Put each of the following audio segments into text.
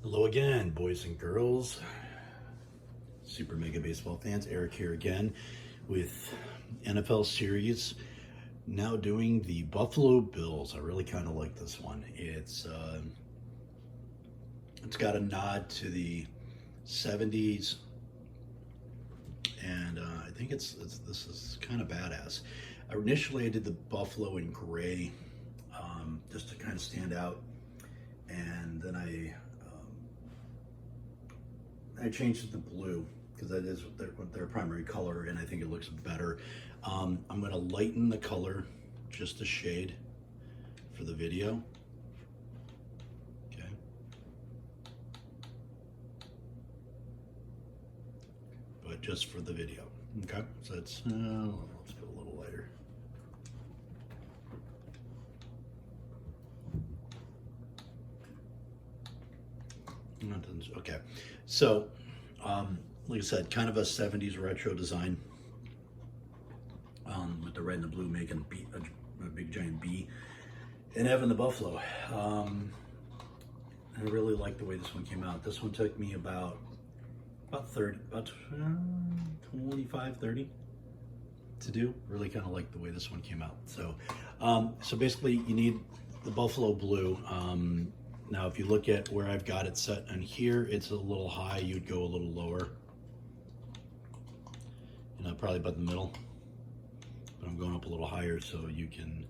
Hello again, boys and girls, Super Mega Baseball fans. Eric here again with NFL series. Now doing the Buffalo Bills. I really kind of like this one. It's got a nod to the 70s, and I think this is kind of badass. Initially, I did the Buffalo in gray, just to kind of stand out, and then I changed it to blue because that is their primary color, and I think it looks better. I'm going to lighten the color just a shade for the video. Okay. But just for the video. Okay. So let's go a little lighter. Okay, so like I said, kind of a 70s retro design, with the red and the blue making a big giant B, and having the buffalo. I really like the way this one came out. This one took me about 25, 30 to do. Really kind of like the way this one came out. So, so basically you need the buffalo blue. Now, if you look at where I've got it set on here, it's a little high. You'd go a little lower, probably about the middle. But I'm going up a little higher so you can,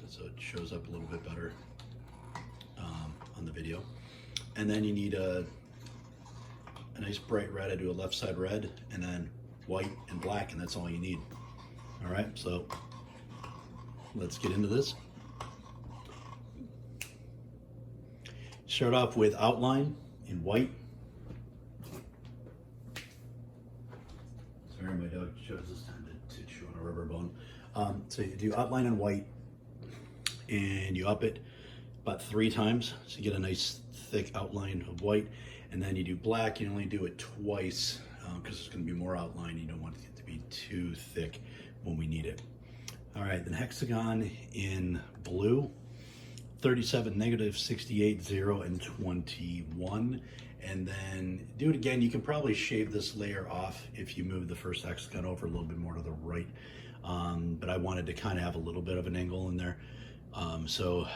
so it shows up a little bit better on the video. And then you need a nice bright red. I do a left side red, and then white and black, and that's all you need. All right, so let's get into this. Start off with outline in white. Sorry, my dog chose this time to chew on a rubber bone. So you do outline in white, and you up it about 3 times, so you get a nice thick outline of white. And then you do black. You only do it twice because it's going to be more outline. You don't want it to be too thick when we need it. All right, then hexagon in blue. 37, negative 68, 0, and 21. And then do it again. You can probably shave this layer off if you move the first hexagon over a little bit more to the right. But I wanted to kind of have a little bit of an angle in there. So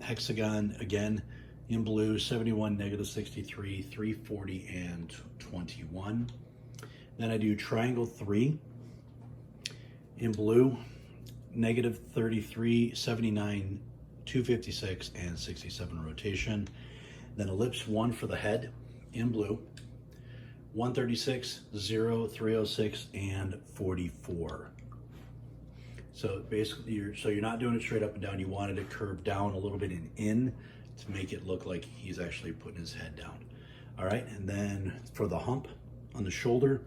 hexagon again in blue, 71, negative 63, 340, and 21. Then I do triangle 3 in blue, negative 33, 79, 256, and 67 rotation. Then ellipse 1 for the head in blue, 136, 0, 306, and 44. So basically, you're not doing it straight up and down. You wanted it curved down a little bit and in to make it look like he's actually putting his head down. All right, and then for the hump on the shoulder,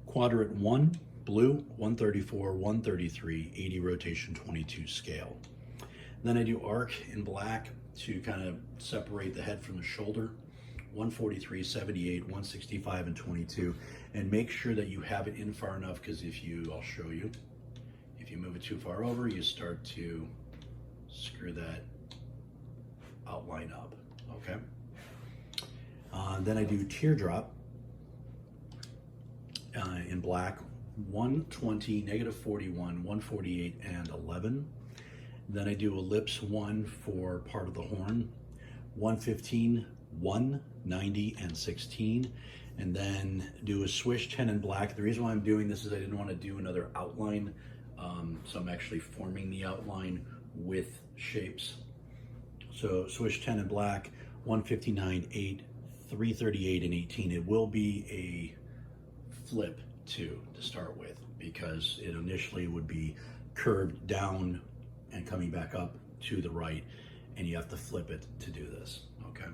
quadrant 1, blue, 134, 133, 80 rotation, 22 scale. Then I do arc in black to kind of separate the head from the shoulder, 143, 78, 165, and 22. And make sure that you have it in far enough, because I'll show you, if you move it too far over, you start to screw that outline up, okay? Then I do teardrop in black, 120, negative 41, 148, and 11. Then I do ellipse 1 for part of the horn, 115, 1, 90, and 16. And then do a swish 10 in black. The reason why I'm doing this is I didn't want to do another outline. So I'm actually forming the outline with shapes. So swish 10 in black, 159, 8, 338, and 18. It will be a flip to start with, because it initially would be curved down and coming back up to the right, and you have to flip it to do this, okay?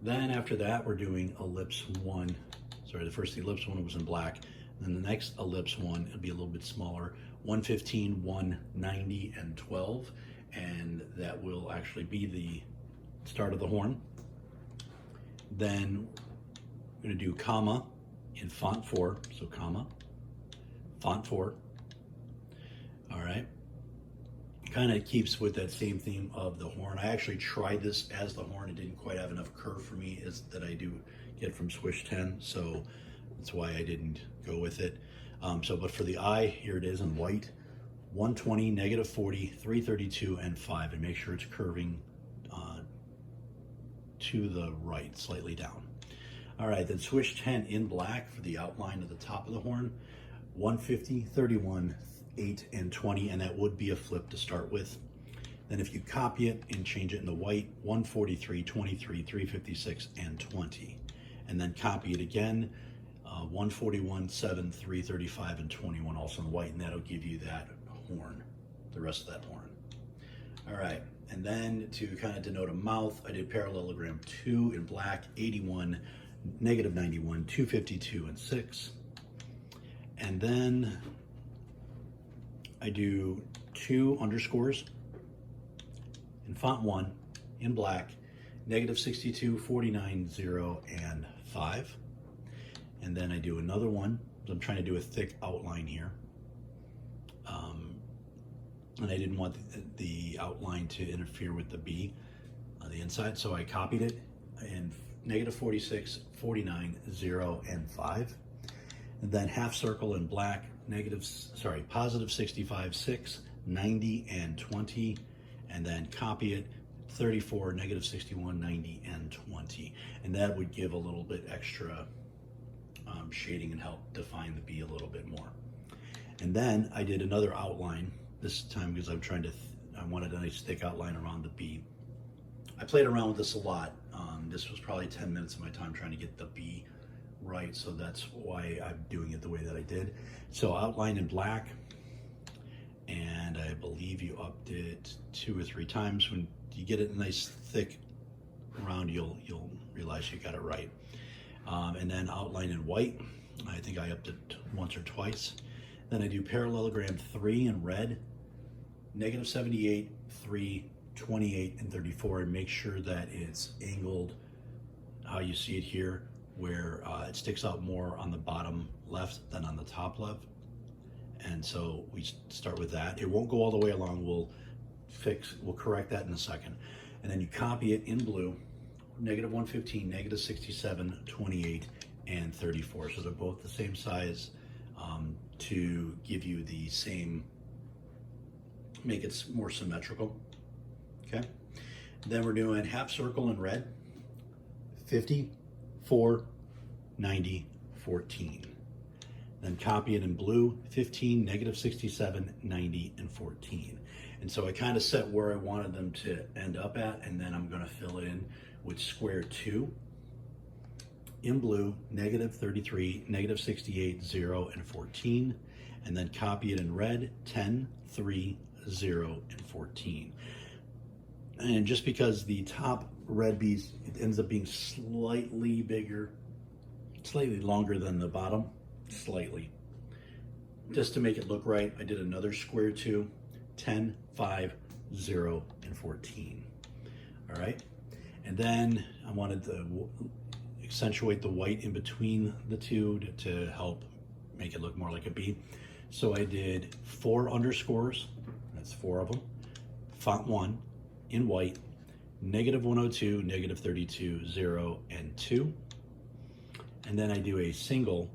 Then after that, we're doing ellipse 1. Sorry, the first ellipse 1 was in black. Then the next ellipse 1, it'll be a little bit smaller, 115, 190, and 12. And that will actually be the start of the horn. Then we're gonna do comma in font 4, so comma, font 4. All right. kind of keeps with that same theme of the horn. I actually tried this as the horn. It didn't quite have enough curve for me as that I do get from Swish 10, so that's why I didn't go with it. But for the eye, here it is in white, 120, -40, 332, and 5, and make sure it's curving to the right, slightly down. All right, then Swish 10 in black for the outline of the top of the horn, 150, 31, 8, and 20, and that would be a flip to start with. Then if you copy it and change it into white, 143, 23, 356, and 20. And then copy it again, 141, 7, 335, and 21, also in white, and that'll give you that horn, the rest of that horn. All right, and then to kind of denote a mouth, I did parallelogram 2 in black, 81, -91, 252, and 6. And then I do 2 underscores in font 1 in black, -62, 49, 0, and 5. And then I do another one. I'm trying to do a thick outline here. And I didn't want the outline to interfere with the B on the inside, so I copied it in -46, 49, 0, and 5. And then half circle in black, +65, 6, 90, and 20. And then copy it, 34, -61, 90, and 20. And that would give a little bit extra shading and help define the B a little bit more. And then I did another outline this time because I wanted a nice thick outline around the B. I played around with this a lot. This was probably 10 minutes of my time trying to get the B right, so that's why I'm doing it the way that I did. So outline in black, and I believe you upped it 2 or 3 times. When you get it nice thick around, you'll realize you got it right. And then outline in white, I think I upped it once or twice. Then I do parallelogram 3 in red, -78, 3, 28, and 34, and make sure that it's angled how you see it here, where it sticks out more on the bottom left than on the top left. And so we start with that. It won't go all the way along. We'll correct that in a second. And then you copy it in blue, -115, -67, 28, and 34. So they're both the same size to give you the same, make it more symmetrical. Okay. Then we're doing half circle in red, 50, 4, 90, 14. Then copy it in blue, 15, -67, 90, and 14. And so I kind of set where I wanted them to end up at, and then I'm going to fill it in with square 2 in blue, -33, -68, 0, and 14. And then copy it in red, 10, 3, 0, and 14. And just because the top red beads, it ends up being slightly bigger, slightly longer than the bottom, slightly. Just to make it look right, I did another square 2, 10, 5, 0, and 14. All right. And then I wanted to accentuate the white in between the two to help make it look more like a B. So I did 4 underscores, that's 4 of them, font 1 in white, -102, -32, 0, and 2. And then I do a single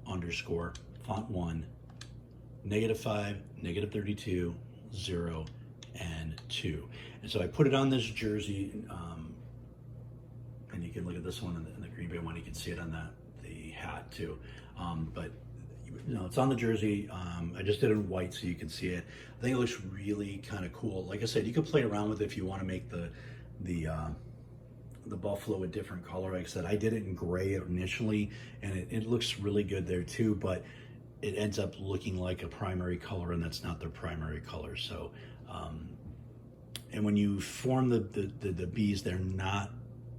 underscore, font 1, -5, -32, 0, and 2. And so I put it on this jersey, and you can look at this one in the Green Bay one. You can see it on the hat too. But you know, it's on the jersey. I just did it in white so you can see it. I think it looks really kind of cool. Like I said, you could play around with it if you want to make the buffalo a different color. Like I said, I did it in gray initially, and it looks really good there too, but it ends up looking like a primary color, and that's not their primary color. So, and when you form the bees, they're not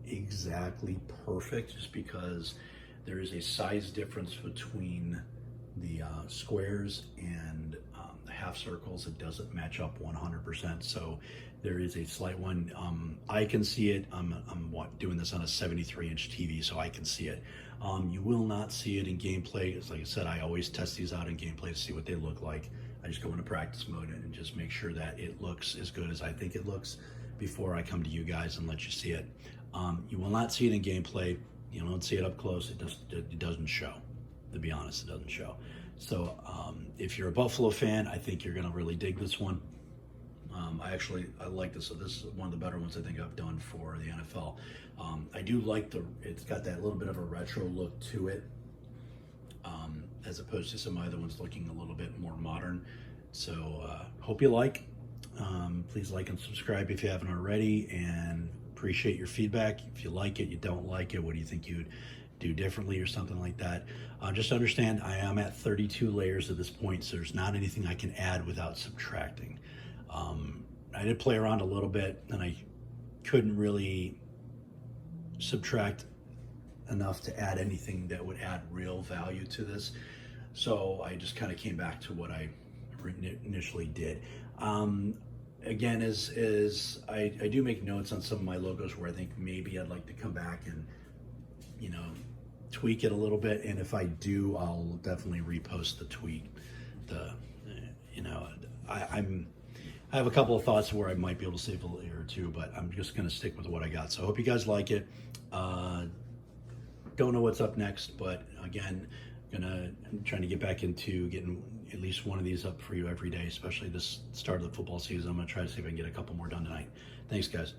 exactly perfect, just because there is a size difference between the squares and the half circles. It doesn't match up 100%, so there is a slight one. I can see it. I'm doing this on a 73-inch TV, so I can see it. You will not see it in gameplay. Like I said, I always test these out in gameplay to see what they look like. I just go into practice mode and just make sure that it looks as good as I think it looks before I come to you guys and let you see it. You will not see it in gameplay. You don't see it up close. It doesn't show. To be honest, it doesn't show. So if you're a Buffalo fan, I think you're going to really dig this one. I like this. So this is one of the better ones I think I've done for the NFL. I do like it's got that little bit of a retro look to it, as opposed to some other ones looking a little bit more modern. So hope you like. Please like and subscribe if you haven't already, and appreciate your feedback. If you like it, you don't like it, what do you think you'd do differently or something like that? Just understand I am at 32 layers at this point, so there's not anything I can add without subtracting. I did play around a little bit, and I couldn't really subtract enough to add anything that would add real value to this. So I just kind of came back to what I initially did. Again, I do make notes on some of my logos where I think maybe I'd like to come back and, tweak it a little bit. And if I do, I'll definitely repost the tweak. I have a couple of thoughts where I might be able to save a layer or two, but I'm just going to stick with what I got. So I hope you guys like it. Don't know what's up next, but again, I'm trying to get back into getting at least one of these up for you every day, especially this start of the football season. I'm going to try to see if I can get a couple more done tonight. Thanks, guys.